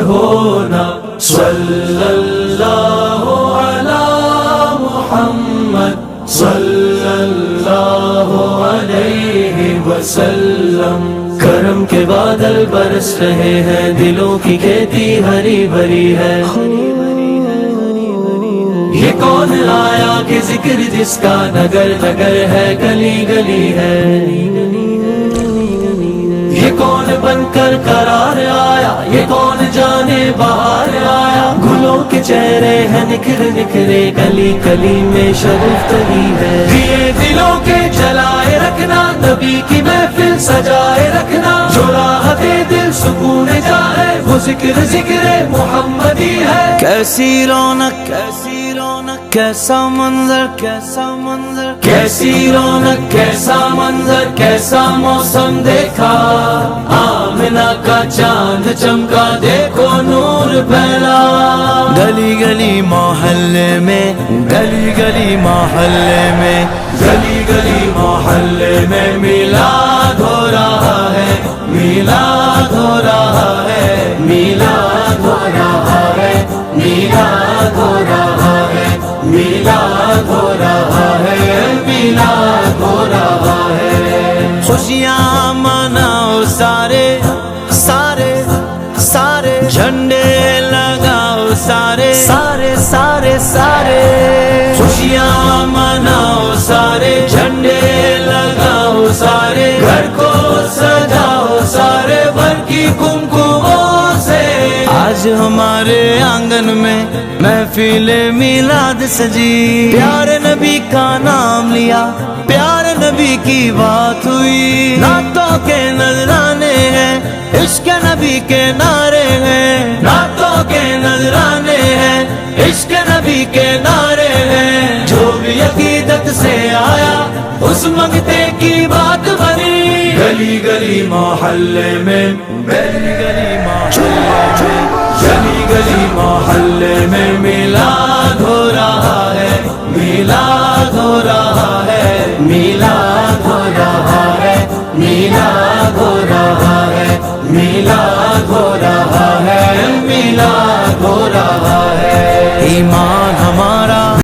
ہونا صلی اللہ علی محمد صلی اللہ علیہ وسلم۔ کرم کے بادل برس رہے ہیں، دلوں کی کھیتی ہری بھری ہے۔ یہ کون آیا کہ ذکر جس کا نگر نگر ہے، گلی گلی ہے۔ یہ کون بن کر قرار آیا، یہ کون جانے بہار آیا۔ گلوں کے چہرے ہیں نکھر نکھرے، گلی گلی میں شرف تری ہے۔ دیے دلوں کے جلائے رکھنا، نبی کی محفل سجائے رکھنا۔ جو راحت دل سکون جائے، وہ ذکر ذکر محمدی ہے۔ کیسی رونق کیسی رونق، کیسا منظر کیسا منظر، کیسی رونق کیسا منظر، کیسا موسم دیکھا۔ آمنہ کا چاند چمکا، دیکھو نور پھیلا۔ گلی گلی محلے میں، گلی گلی محلے میں، گلی گلی محلے میں میلاد ہو رہا ہے، میلاد ہو رہا ہے، میلاد ہو رہا ہے، میلاد ہو رہا ہے، میلاد ہو رہا ہے، میلاد ہو رہا ہے۔ خوشیاں مناؤ سارے سارے سارے، جھنڈے لگاؤ سارے سارے سارے سارے، خوشیاں مناؤ سارے، جھنڈے لگاؤ سارے، گھر کو سجاؤ سارے، بھر کی کمکموں سے۔ آج ہمارے آنگن میں محفل میلاد سجی، پیارے نبی کا نام لیا، پیارے نبی کی بات ہوئی۔ نعتوں کے نذرانے ہیں، عشق نبی کے نعرے ہیں، نعتوں کے نذرانے ہیں، عشق نبی کے نعرے ہیں۔ جو بھی عقیدت سے آیا، اس منگتے کی بات بنی۔ گلی گلی محلے میں، گلی گلی محلے میں، گلی گلی